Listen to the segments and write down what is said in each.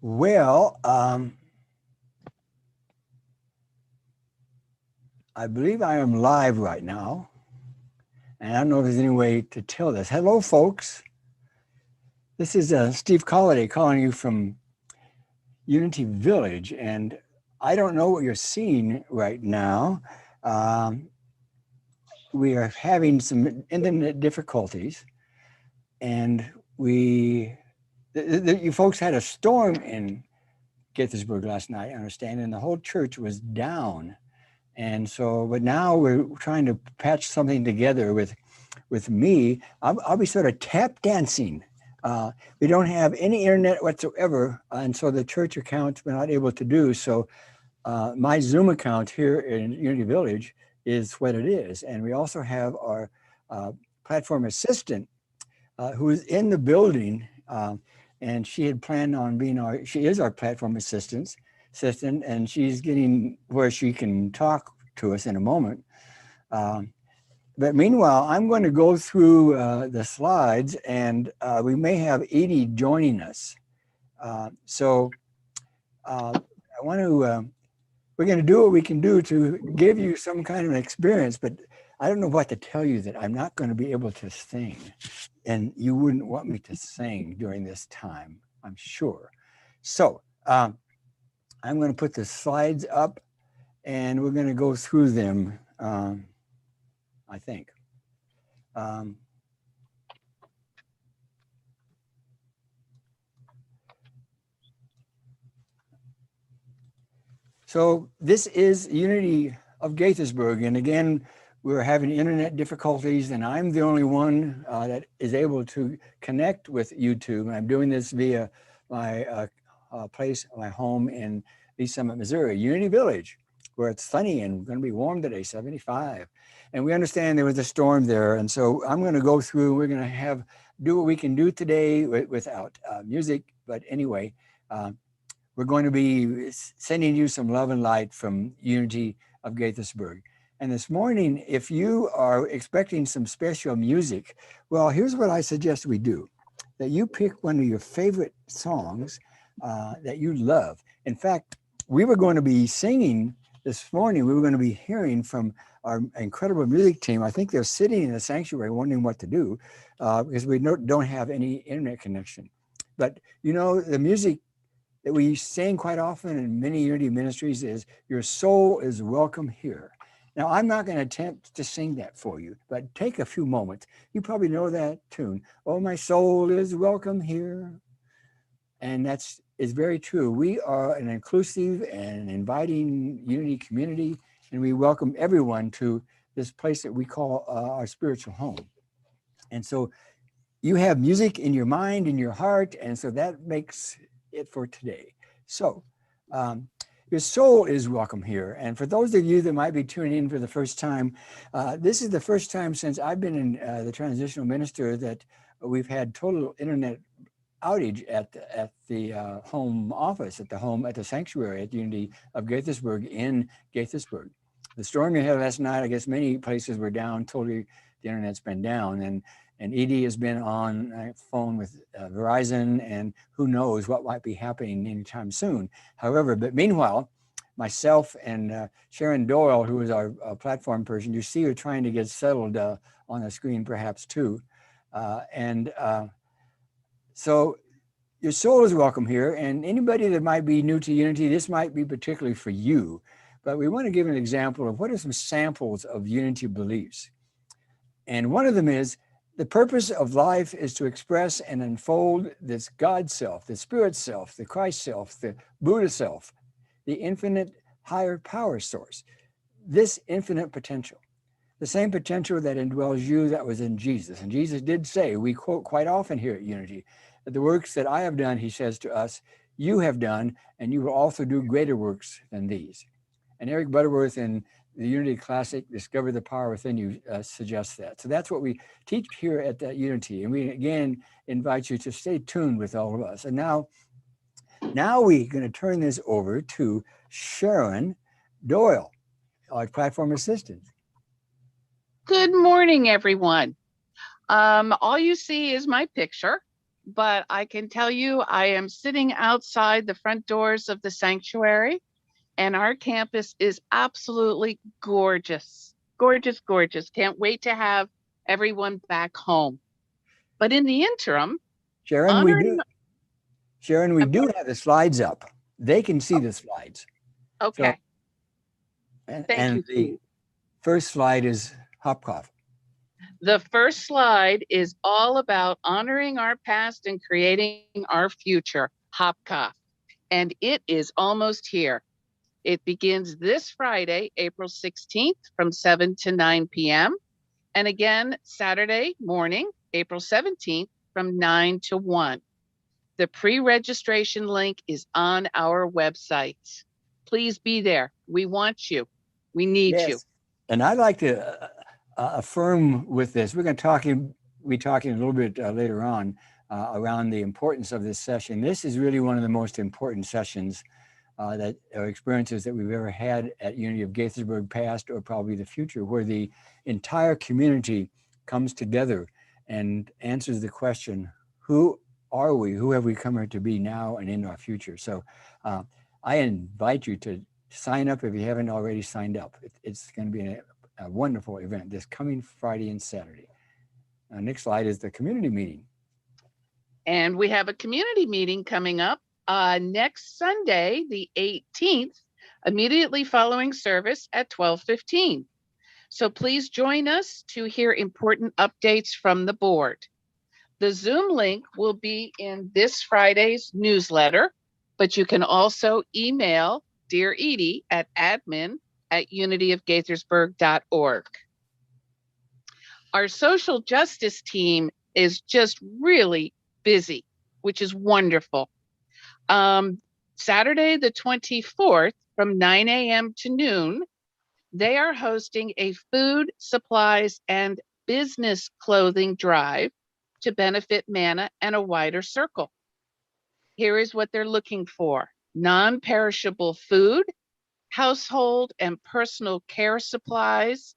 Well, I believe I am live right now, and I don't know if there's any way to tell this. Hello, folks. This is Steve Colliday calling you from Unity Village, and I don't know what you're seeing right now. Um, we are having some internet difficulties, and you folks had a storm in Gaithersburg last night, I understand, and the whole church was down. And so, but now we're trying to patch something together with me. I'll be sort of tap dancing. We don't have any internet whatsoever, and so the church account we're not able to do. So my Zoom account here in Unity Village is what it is, and we also have our uh, platform assistant who is in the building, and she had planned on being she is our platform assistant, and she's getting where she can talk to us in a moment. Um, but meanwhile, I'm going to go through the slides, and we may have Edie joining us. So I want to, we're going to do what we can do to give you some kind of an experience, but I don't know what to tell you that I'm not going to be able to sing. And you wouldn't want me to sing during this time, I'm sure. So I'm going to put the slides up and we're going to go through them, I think. Um, so this is Unity of Gaithersburg. And again, we're having internet difficulties and I'm the only one that is able to connect with YouTube. I'm doing this via my place, my home in East Summit, Missouri, Unity Village, where it's sunny and going to be warm today, 75. And we understand there was a storm there. And so I'm going to go through, we're going to do what we can do today without music. But anyway, we're going to be sending you some love and light from Unity of Gaithersburg. And this morning, if you are expecting some special music, well, here's what I suggest we do. That you pick one of your favorite songs that you love. In fact, we were going to be singing this morning, we were going to be hearing from our incredible music team. I think they're sitting in the sanctuary wondering what to do because we don't have any internet connection. But you know, the music that we sing quite often in many Unity ministries is "Your soul is welcome here." Now, I'm not going to attempt to sing that for you, but take a few moments. You probably know that tune. Oh, my soul is welcome here. And that's is very true. We are an inclusive and inviting Unity community, and we welcome everyone to this place that we call our spiritual home. And so you have music in your mind, in your heart, and so that makes it for today. So, your soul is welcome here. And for those of you that might be tuning in for the first time, this is the first time since I've been in the transitional minister that we've had total internet outage at the home office, at the sanctuary at Unity of Gaithersburg in Gaithersburg. The storm you had last night, I guess many places were down, totally the internet's been down. And Edie has been on a phone with Verizon, and who knows what might be happening anytime soon. However, but meanwhile, myself and Sharon Doyle, who is our platform person, you see her trying to get settled on the screen perhaps too. So your soul is welcome here. And anybody that might be new to Unity, this might be particularly for you. But we want to give an example of what are some samples of Unity beliefs. And one of them is the purpose of life is to express and unfold this God self, the spirit self, the Christ self, the Buddha self, the infinite higher power source, this infinite potential, the same potential that indwells you that was in Jesus. And Jesus did say, we quote quite often here at Unity, that the works that I have done, he says to us, you have done, and you will also do greater works than these. And Eric Butterworth in the Unity Classic, Discover the Power Within You, suggests that. So that's what we teach here at that Unity. And we, again, invite you to stay tuned with all of us. And now we're going to turn this over to Sharon Doyle, our platform assistant. Good morning, everyone. All you see is my picture. but I can tell you I am sitting outside the front doors of the sanctuary, and our campus is absolutely gorgeous. Gorgeous, gorgeous. Can't wait to have everyone back home. But in the interim, Sharon, we honoring, do. Sharon, we I'm do sorry. have the slides up. They can see the slides. So, Okay. Thank and you, the Steve. first slide is Hopkov. The first slide is all about honoring our past and creating our future, Hopkov. And it is almost here. It begins this Friday, April 16th from 7 to 9 p.m. And again, Saturday morning, April 17th from 9 to 1. The pre-registration link is on our website. Please be there. We want you. We need you. Yes. And I'd like to affirm with this. We're going to be talking a little bit later on around the importance of this session. This is really one of the most important sessions that or experiences that we've ever had at Unity of Gaithersburg, past or probably the future, where the entire community comes together and answers the question, who are we? Who have we come here to be now and in our future? So I invite you to sign up if you haven't already signed up. It's going to be a wonderful event this coming Friday and Saturday. Next slide is the community meeting. And we have a community meeting coming up next Sunday, the 18th, immediately following service at 12:15. So please join us to hear important updates from the board. The Zoom link will be in this Friday's newsletter, but you can also email Dear Edie at admin@unityofgaithersburg.org. Our social justice team is just really busy, which is wonderful. Saturday, the 24th, from 9 a.m. to noon, they are hosting a food, supplies, and business clothing drive to benefit MANA and a wider circle. Here is what they're looking for: non-perishable food, household and personal care supplies,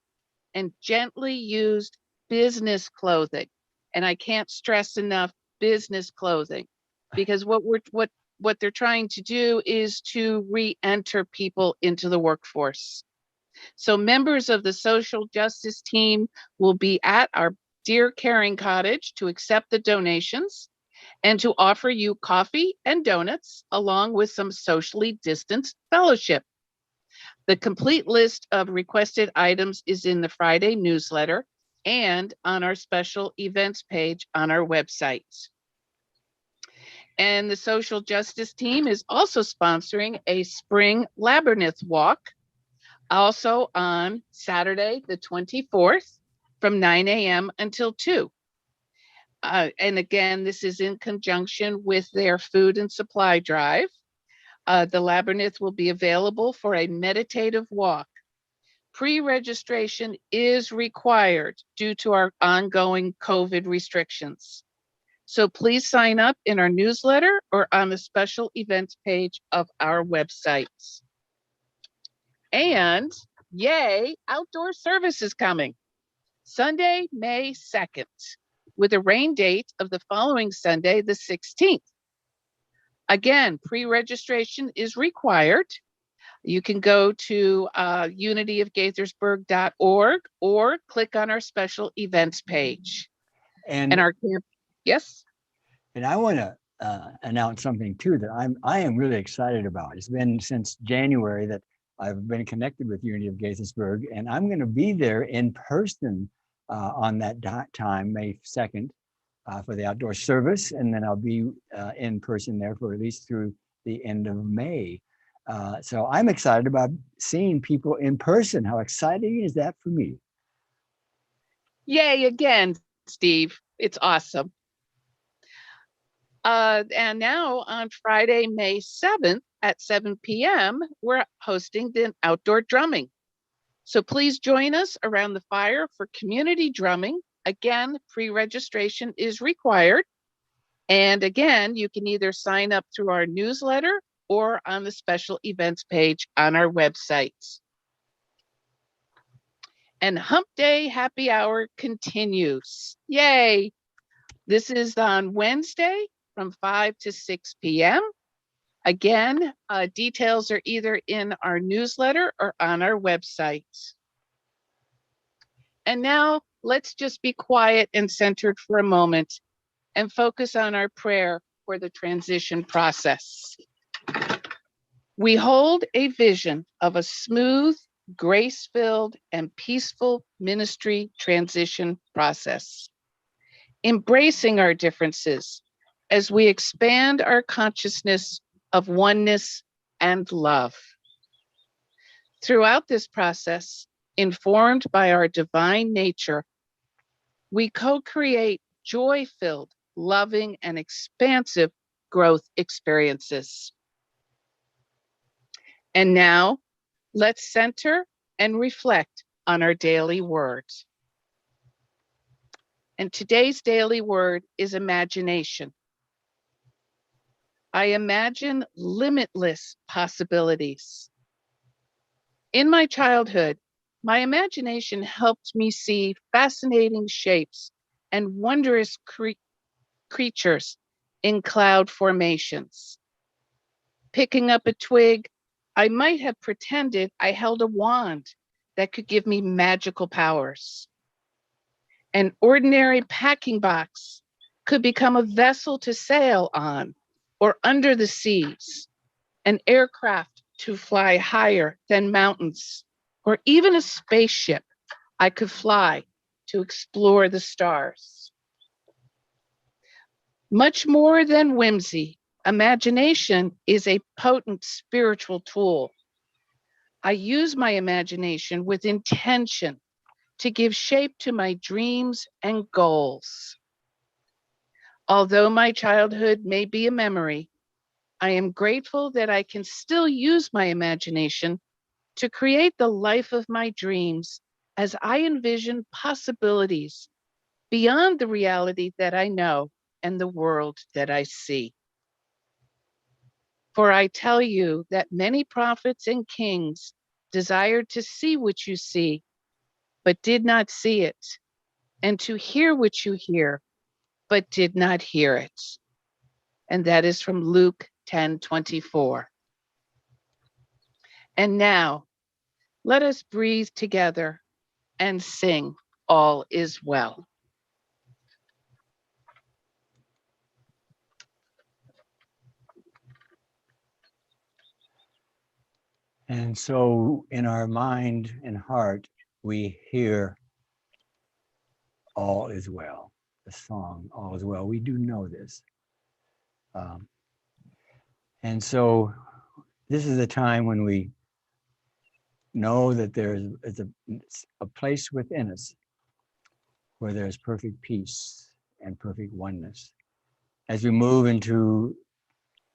and gently used business clothing. And I can't stress enough business clothing, because what they're trying to do is to re-enter people into the workforce. So members of the social justice team will be at our Dear Caring Cottage to accept the donations and to offer you coffee and donuts along with some socially distanced fellowship. The complete list of requested items is in the Friday newsletter and on our special events page on our website. And the social justice team is also sponsoring a spring labyrinth walk, also on Saturday, the 24th, from 9 a.m. until 2. And again, this is in conjunction with their food and supply drive. The labyrinth will be available for a meditative walk. Pre-registration is required due to our ongoing COVID restrictions. So please sign up in our newsletter or on the special events page of our websites. And yay, outdoor service is coming. Sunday, May 2nd, with a rain date of the following Sunday, the 16th. Again, pre-registration is required. You can go to unityofgaithersburg.org or click on our special events page. And our camp, yes? And I want to announce something too that I am really excited about. It's been since January that I've been connected with Unity of Gaithersburg, and I'm going to be there in person on that time, May 2nd, for the outdoor service, and then I'll be in person there for at least through the end of May. So I'm excited about seeing people in person. How exciting is that for me? Yay again, Steve. It's awesome. And now on Friday, May 7th at 7 p.m., we're hosting the outdoor drumming. So please join us around the fire for community drumming. Again, pre-registration is required. And again, you can either sign up through our newsletter or on the special events page on our website. And Hump Day Happy Hour continues. Yay! This is on Wednesday from 5 to 6 p.m. Again, details are either in our newsletter or on our website. And now let's just be quiet and centered for a moment and focus on our prayer for the transition process. We hold a vision of a smooth, grace-filled, and peaceful ministry transition process, embracing our differences as we expand our consciousness of oneness and love. Throughout this process, informed by our divine nature, we co-create joy-filled, loving, and expansive growth experiences. And now, let's center and reflect on our daily words. And today's daily word is imagination. I imagine limitless possibilities. In my childhood, my imagination helped me see fascinating shapes and wondrous creatures in cloud formations. Picking up a twig, I might have pretended I held a wand that could give me magical powers. An ordinary packing box could become a vessel to sail on or under the seas, an aircraft to fly higher than mountains, or even a spaceship I could fly to explore the stars. Much more than whimsy, imagination is a potent spiritual tool. I use my imagination with intention to give shape to my dreams and goals. Although my childhood may be a memory, I am grateful that I can still use my imagination to create the life of my dreams as I envision possibilities beyond the reality that I know and the world that I see. For I tell you that many prophets and kings desired to see what you see, but did not see it, and to hear what you hear, but did not hear it. And that is from Luke 10:24. And now, let us breathe together and sing All Is Well. And so in our mind and heart, we hear all is well, the song, all is well. We do know this. And so this is a time when we know that there is a place within us where there's perfect peace and perfect oneness. As we move into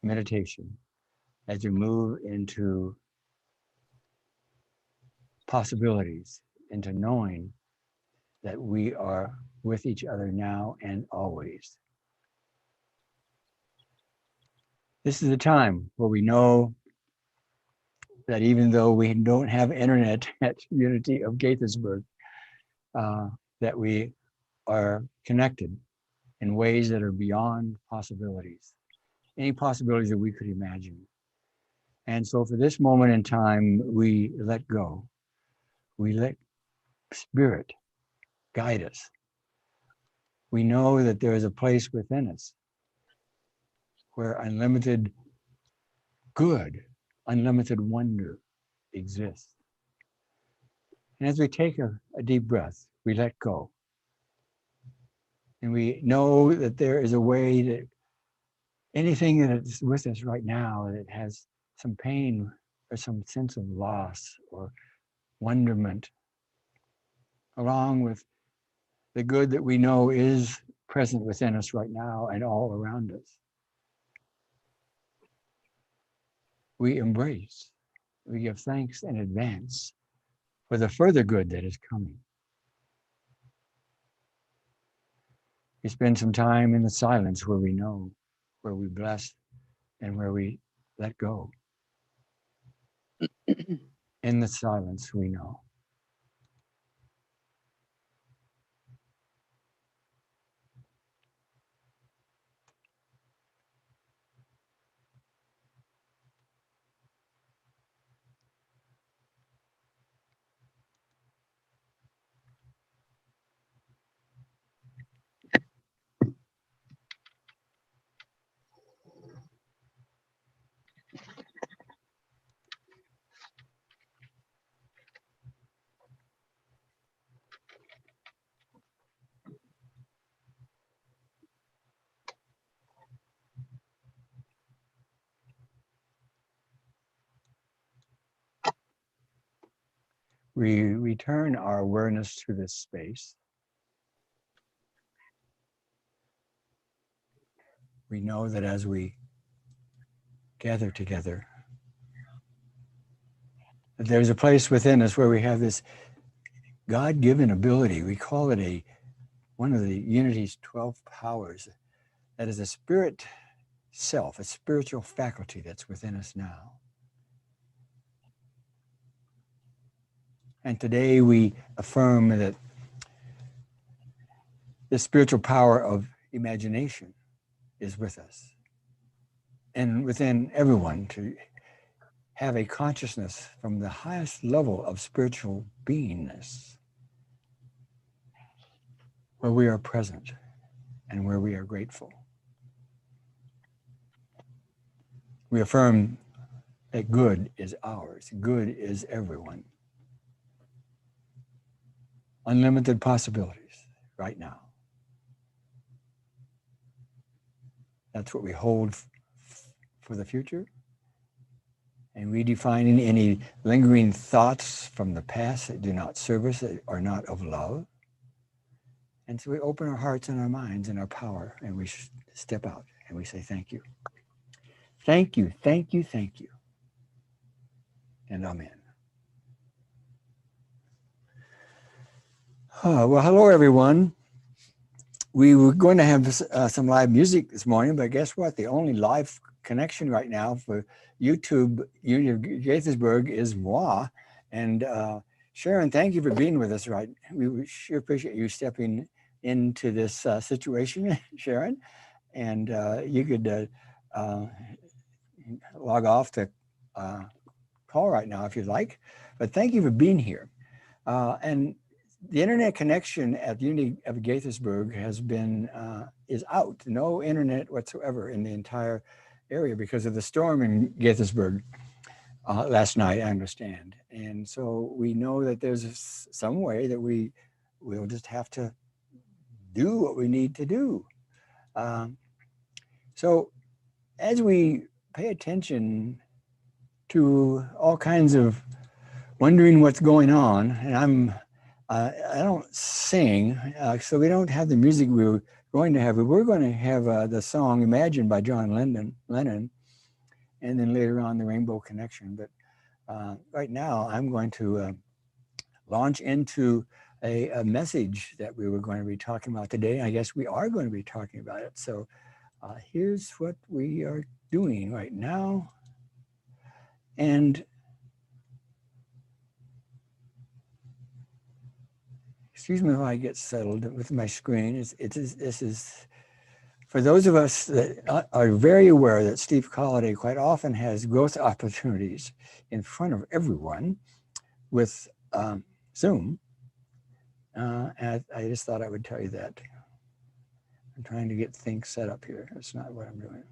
meditation, as we move into possibilities, into knowing that we are with each other now and always. This is a time where we know that even though we don't have internet at Unity of Gaithersburg, that we are connected in ways that are beyond possibilities, any possibilities that we could imagine. And so for this moment in time, we let go. We let Spirit guide us. We know that there is a place within us where unlimited good, unlimited wonder exists. And as we take a deep breath, we let go. And we know that there is a way that anything that is with us right now that has some pain or some sense of loss or wonderment, along with the good that we know is present within us right now and all around us, we embrace, we give thanks in advance for the further good that is coming. We spend some time in the silence where we know, where we bless, and where we let go. In the silence, we know. we return our awareness to this space. We know that as we gather together, that there's a place within us where we have this God-given ability. We call it one of the Unity's 12 powers. That is a spirit self, a spiritual faculty that's within us now. And today we affirm that the spiritual power of imagination is with us and within everyone to have a consciousness from the highest level of spiritual beingness, where we are present and where we are grateful. We affirm that good is ours, good is everyone. Unlimited possibilities right now. That's what we hold for the future. And redefining any lingering thoughts from the past that do not serve us, that are not of love. And so we open our hearts and our minds and our power, and we step out and we say, thank you. Thank you, thank you, thank you. And amen. Well, hello, everyone. We were going to have some live music this morning, but guess what? The only live connection right now for YouTube Unity of Gaithersburg is moi. And Sharon, thank you for being with us. Right, we sure appreciate you stepping into this situation, Sharon. And you could log off the call right now if you'd like. But thank you for being here. And the internet connection at Unity of Gaithersburg has been, is out. No internet whatsoever in the entire area because of the storm in Gaithersburg last night, I understand. And so we know that there's some way that we'll just have to do what we need to do. So as we pay attention to all kinds of wondering what's going on, and I don't sing, so we don't have the music we were going to have. We're going to have the song Imagine by John Lennon, and then later on the Rainbow Connection. But right now I'm going to launch into a message that we were going to be talking about today. I guess we are going to be talking about it. So here's what we are doing right now. And excuse me while I get settled with my screen. This is for those of us that are very aware that Steve Colliday quite often has growth opportunities in front of everyone with Zoom. And I just thought I would tell you that. I'm trying to get things set up here. That's not what I'm doing.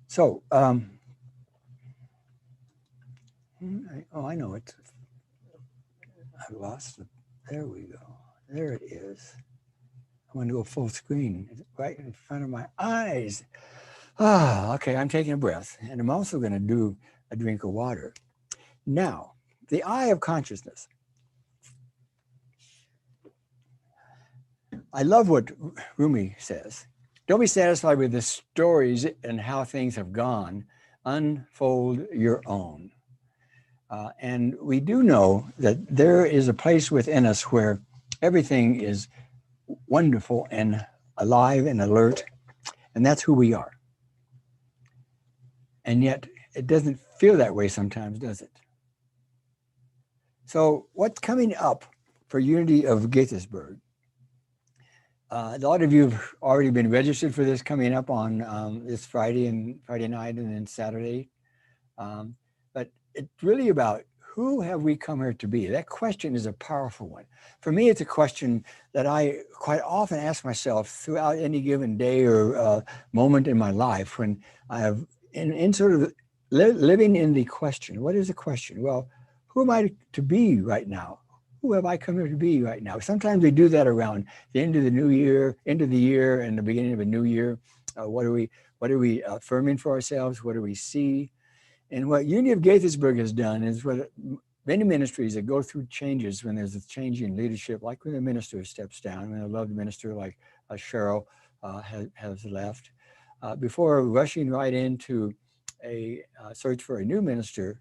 So, I know it. I lost it. There we go. There it is. I'm going to go full screen. It's right in front of my eyes. Okay, I'm taking a breath. And I'm also going to do a drink of water. Now, the eye of consciousness. I love what Rumi says. Don't be satisfied with the stories and how things have gone. Unfold your own. And we do know that there is a place within us where everything is wonderful and alive and alert, and that's who we are. And yet it doesn't feel that way sometimes, does it? So what's coming up for Unity of Gaithersburg? A lot of you have already been registered for this coming up on this Friday night and then Saturday. But it's really about who have we come here to be? That question is a powerful one. For me, it's a question that I quite often ask myself throughout any given day or moment in my life when I have in sort of living in the question. What is the question? Well, who am I to be right now? who have I come here to be right now? Sometimes we do that around the end of the new year, end of the year, and the beginning of a new year. What are we affirming for ourselves? What do we see? And what Unity of Gaithersburg has done is what many ministries that go through changes when there's a change in leadership, like when a minister steps down, when a loved minister like Cheryl has left, before rushing right into a search for a new minister,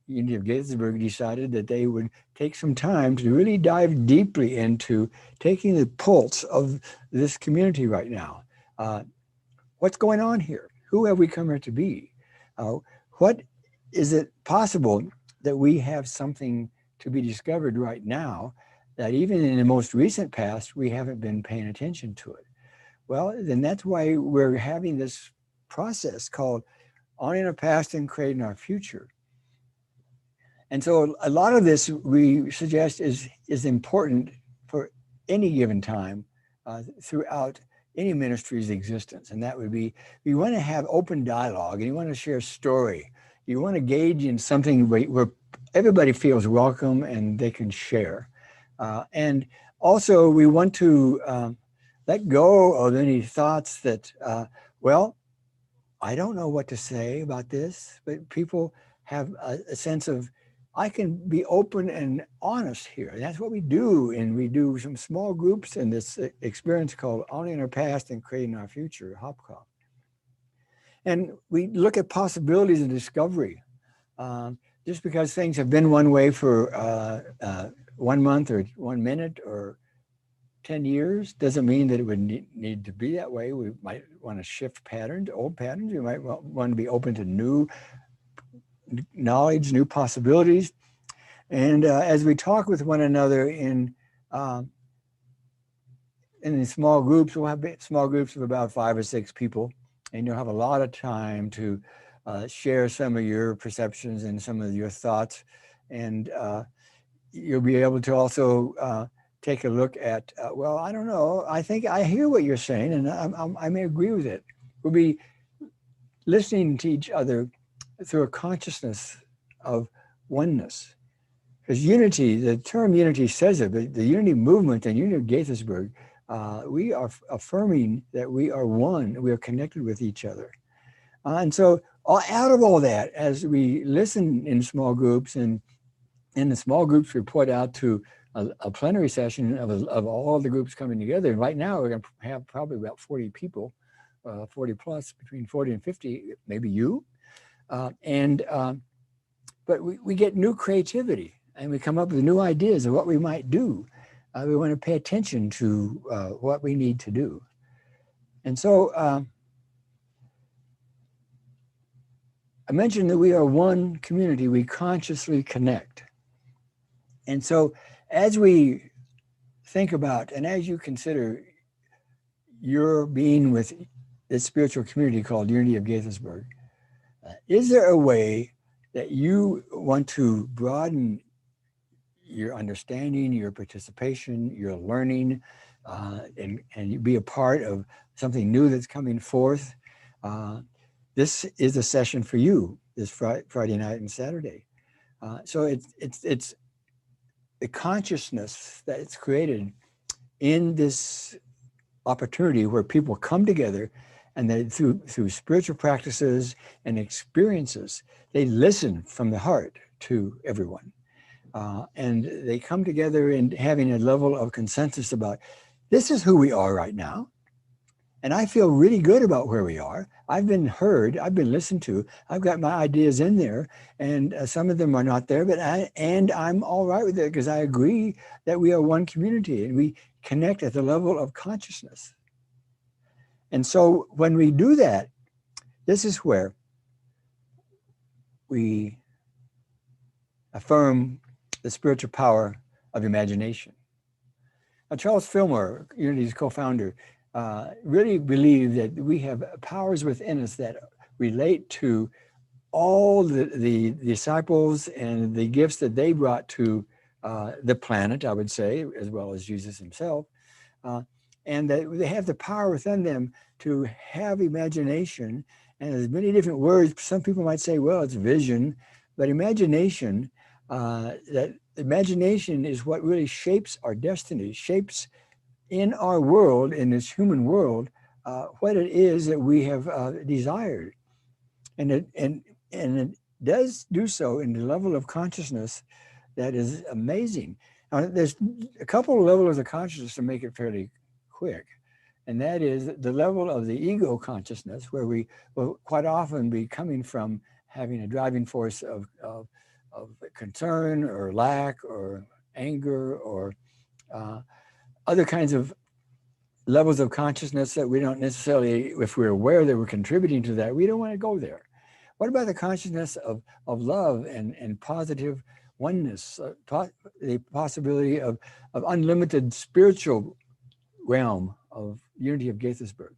Unity of Gaithersburg decided that they would take some time to really dive deeply into taking the pulse of this community right now. What's going on here? Who have we come here to be? What is it possible that we have something to be discovered right now that even in the most recent past, we haven't been paying attention to it? Well, then that's why we're having this process called Honoring Our Past and Creating Our Future. And so a lot of this we suggest is important for any given time throughout any ministry's existence. And that would be, you want to have open dialogue and you want to share story. You want to engage in something where everybody feels welcome and they can share. And also we want to let go of any thoughts that, well, I don't know what to say about this, but people have a sense of, I can be open and honest here. And that's what we do. And we do some small groups in this experience called Honoring Our Past and Creating Our Future, HOPCOP. And we look at possibilities and discovery. Just because things have been one way for 1 month or 1 minute or 10 years doesn't mean that it would need to be that way. We might want to shift patterns, old patterns. We might want to be open to new knowledge, new possibilities. And as we talk with one another in small groups, we'll have small groups of about 5 or 6 people, and you'll have a lot of time to share some of your perceptions and some of your thoughts. And you'll be able to also take a look at, well, I don't know, I think I hear what you're saying and I may agree with it. We'll be listening to each other through a consciousness of oneness. Because unity, the term unity says it, but the unity movement and Unity of Gaithersburg, we are affirming that we are one, we are connected with each other. And so out of all that, as we listen in small groups and in the small groups report out to a plenary session of all the groups coming together. And right now we're going to have probably about 40 people, 40 plus, between 40 and 50, maybe you. But we get new creativity and we come up with new ideas of what we might do. We want to pay attention to what we need to do. And so I mentioned that we are one community, we consciously connect. And so as we think about, and as you consider your being with this spiritual community called Unity of Gaithersburg, is there a way that you want to broaden your understanding, your participation, your learning, and be a part of something new that's coming forth? This is a session for you this Friday night and Saturday. So it's the consciousness that it's created in this opportunity where people come together and they, through spiritual practices and experiences, they listen from the heart to everyone. And they come together and having a level of consensus about, this is who we are right now. And I feel really good about where we are. I've been heard, I've been listened to, I've got my ideas in there, and some of them are not there, but I'm all right with it because I agree that we are one community and we connect at the level of consciousness. And so when we do that, this is where we affirm the spiritual power of imagination. Now, Charles Fillmore, Unity's co-founder, really believed that we have powers within us that relate to all the disciples and the gifts that they brought to the planet, I would say, as well as Jesus himself. And that they have the power within them to have imagination. And there's many different words. Some people might say, well, it's vision, but imagination, that imagination is what really shapes our destiny, shapes in our world, in this human world, what it is that we have desired. And it does do so in the level of consciousness that is amazing. Now, there's a couple of levels of consciousness to make it fairly quick. And that is the level of the ego consciousness, where we will quite often be coming from having a driving force of concern or lack or anger or other kinds of levels of consciousness that we don't necessarily, if we're aware that we're contributing to that, we don't want to go there. What about the consciousness of love and positive oneness, the possibility of unlimited spiritual realm of unity of Gaithersburg?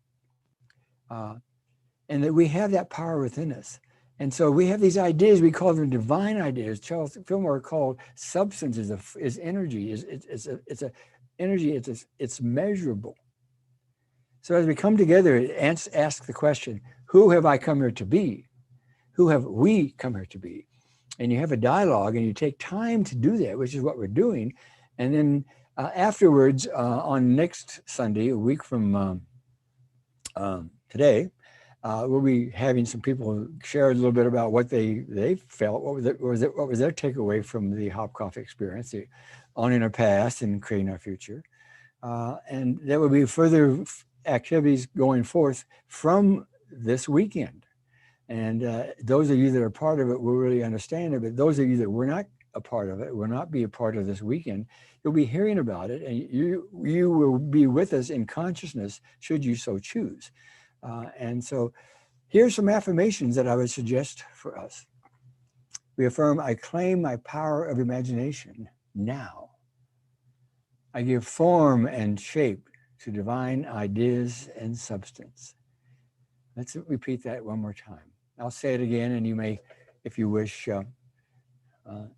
And that we have that power within us. And so we have these ideas, we call them divine ideas. Charles Fillmore called substance is energy, it's a energy, it's measurable. So as we come together, ask the question, who have I come here to be? Who have we come here to be? And you have a dialogue and you take time to do that, which is what we're doing. And then afterwards, on next Sunday, a week from today, we'll be having some people share a little bit about what they felt, what was their takeaway from the Hopkoff experience, the owning our past and creating our future. And there will be further activities going forth from this weekend. And those of you that are part of it will really understand it, but those of you that were not a part of it, will not be a part of this weekend, you'll be hearing about it, and you will be with us in consciousness should you so choose. And so here's some affirmations that I would suggest for us. We affirm, I claim my power of imagination now. I give form and shape to divine ideas and substance. Let's repeat that one more time. I'll say it again, and you may, if you wish,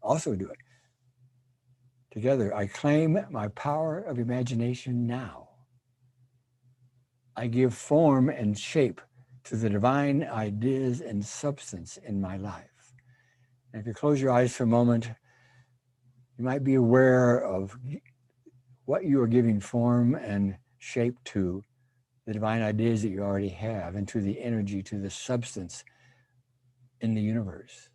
also do it. Together, I claim my power of imagination now. I give form and shape to the divine ideas and substance in my life. And if you close your eyes for a moment, you might be aware of what you are giving form and shape to, the divine ideas that you already have, and to the energy, to the substance in the universe,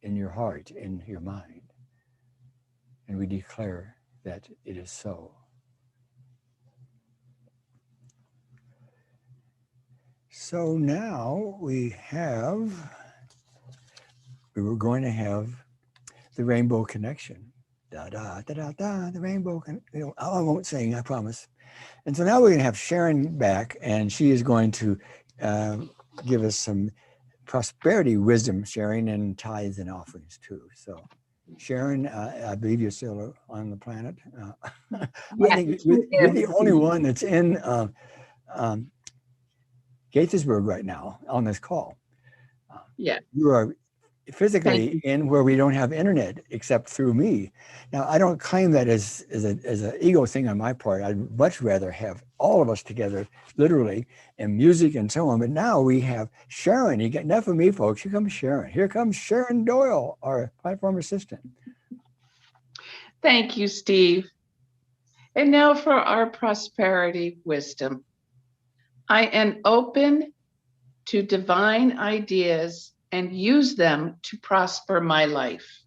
in your heart, in your mind. And we declare that it is so. So now we were going to have the Rainbow Connection. Da da da da da, the Rainbow Connection. I won't sing, I promise. And so now we're going to have Sharon back, and she is going to give us some prosperity wisdom sharing and tithes and offerings too. So Sharon, I believe you're still on the planet. I think you're the only one that's in Gaithersburg right now on this call. Yeah. You are physically in where we don't have internet except through me. Now, I don't claim that as an ego thing on my part. I'd much rather have all of us together, literally, in music and so on. But now we have Sharon. You get enough of me, folks. Here comes Sharon. Here comes Sharon Doyle, our platform assistant. Thank you, Steve. And now for our prosperity wisdom. I am open to divine ideas and use them to prosper my life.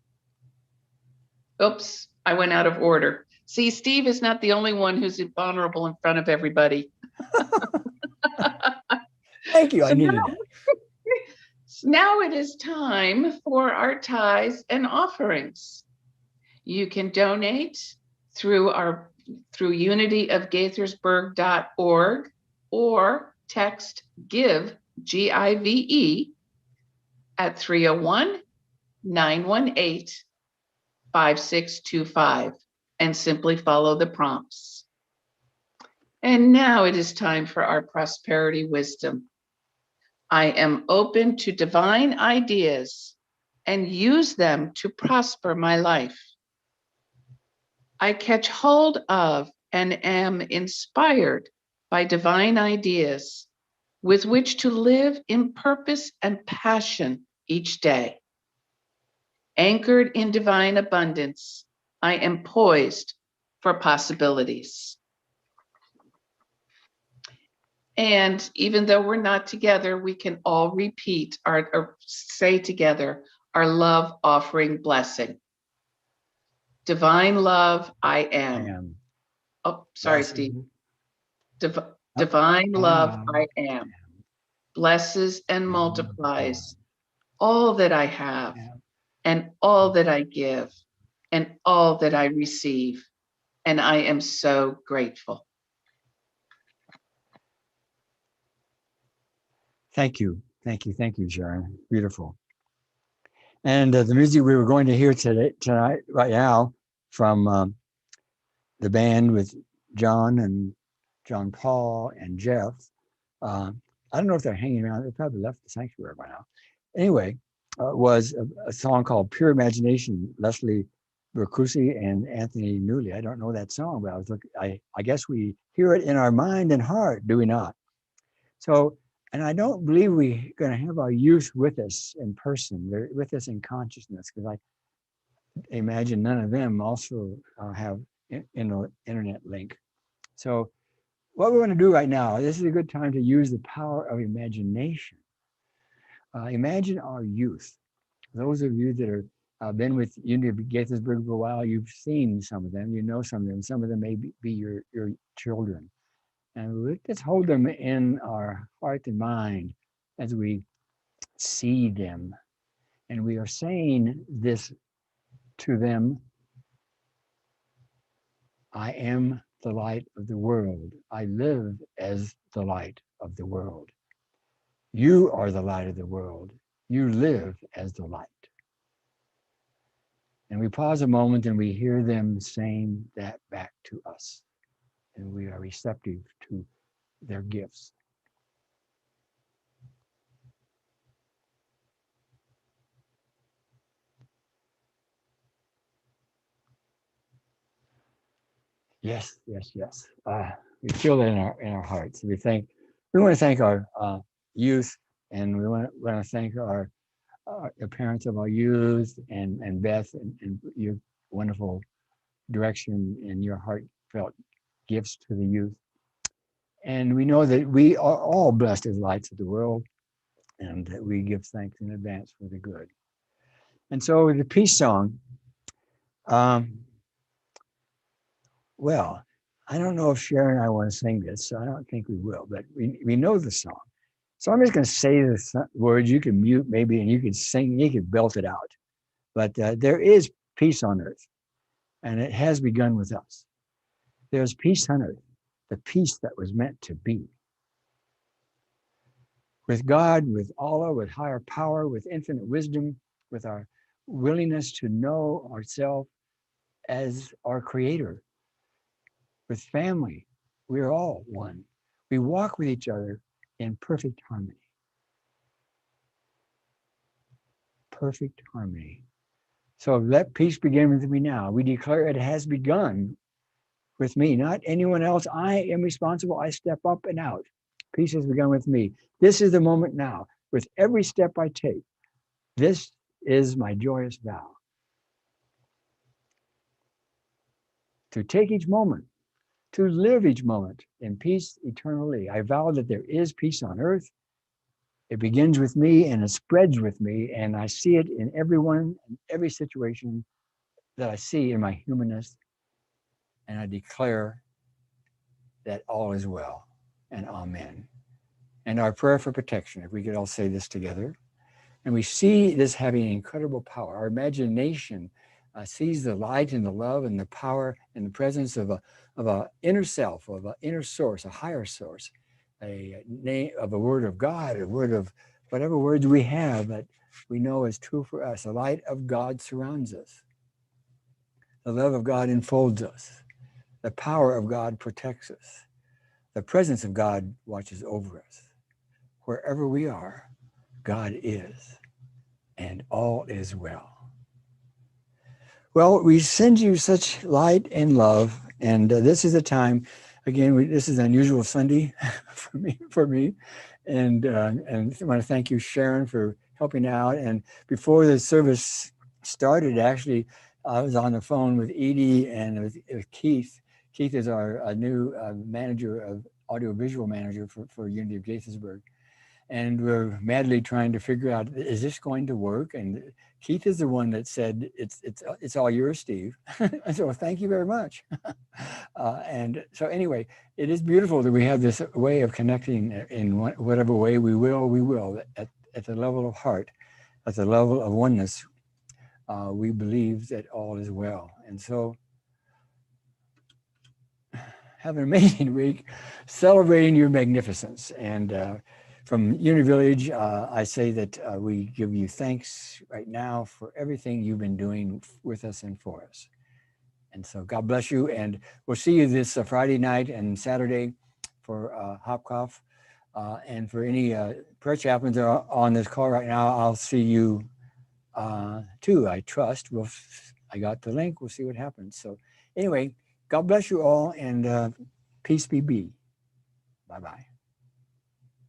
Oops, I went out of order. See, Steve is not the only one who's vulnerable in front of everybody. Thank you, I needed that. Now it is time for our tithes and offerings. You can donate through unityofgaithersburg.org or text GIVE, G-I-V-E, at 301-918-5625 and simply follow the prompts. And now it is time for our prosperity wisdom. I am open to divine ideas and use them to prosper my life. I catch hold of and am inspired by divine ideas with which to live in purpose and passion each day. Anchored in divine abundance, I am poised for possibilities. And even though we're not together, we can all repeat or say together our love offering blessing. Divine love, I I am. am. Oh, sorry, Blessed Steve. Divine love, I am. Blesses and multiplies all that I have, and all that I give, and all that I receive. And I am so grateful. Thank you. Thank you. Thank you, Sharon. Beautiful. And the music we were going to hear tonight, right now, from the band with John and John Paul and Jeff. I don't know if they're hanging around. They probably left the sanctuary by now. Anyway, was a song called Pure Imagination, Leslie Bercusi and Anthony Newley. I don't know that song, but I was looking, I guess we hear it in our mind and heart, do we not? So, and I don't believe we're going to have our youth with us in person. They're with us in consciousness, because I imagine none of them also have internet link. So what we're going to do right now, this is a good time to use the power of imagination. Imagine our youth. Those of you that are been with Unity of Gaithersburg for a while, you've seen some of them, you know some of them. Some of them may be your children. And let's hold them in our heart and mind as we see them. And we are saying this to them: I am the light of the world. I live as the light of the world. You are the light of the world. You live as the light. And we pause a moment and we hear them saying that back to us. And we are receptive to their gifts. Yes, yes, yes. We feel that in our hearts. We want to thank our youth, and we want to thank the parents of our youth, and Beth, and your wonderful direction and your heartfelt gifts to the youth. And we know that we are all blessed as lights of the world, and that we give thanks in advance for the good. And so the peace song, well, I don't know if Sharon and I want to sing this, so I don't think we will, but we know the song. So I'm just going to say the words. You can mute maybe, and you can sing, you can belt it out. But there is peace on earth, and it has begun with us. There's peace on earth, the peace that was meant to be. With God, with Allah, with higher power, with infinite wisdom, with our willingness to know ourselves as our creator. With family, we are all one. We walk with each other in perfect harmony. Perfect harmony. So let peace begin with me now. We declare it has begun with me, not anyone else. I am responsible. I step up and out. Peace has begun with me. This is the moment now. With every step I take, this is my joyous vow. To take each moment, to live each moment in peace eternally. I vow that there is peace on earth. It begins with me and it spreads with me, and I see it in everyone and every situation that I see in my humanness. And I declare that all is well, and amen. And our prayer for protection, if we could all say this together. And we see this having incredible power. Our imagination sees the light and the love and the power and the presence of a inner self, of an inner source, a higher source, a name of a word of God, a word of whatever words we have that we know is true for us. The light of God surrounds us. The love of God enfolds us. The power of God protects us. The presence of God watches over us. Wherever we are, God is, and all is well. Well, we send you such light and love, and this is a time, again, this is an unusual Sunday for me, and I want to thank you, Sharon, for helping out. And before the service started actually, I was on the phone with Edie and with Keith. Keith is our new manager of audiovisual manager for Unity of Gaithersburg. And we're madly trying to figure out, is this going to work? And Keith is the one that said, it's all yours, Steve. So thank you very much. And so anyway, it is beautiful that we have this way of connecting in whatever way we will at the level of heart, at the level of oneness. We believe that all is well. And so have an amazing week celebrating your magnificence. And from Unity Village, I say that we give you thanks right now for everything you've been doing with us and for us. And so God bless you. And we'll see you this Friday night and Saturday for Hopkoff. And for any prayer chaplains that are on this call right now, I'll see you too, I trust. I got the link. We'll see what happens. So anyway, God bless you all, and peace be. Bye-bye.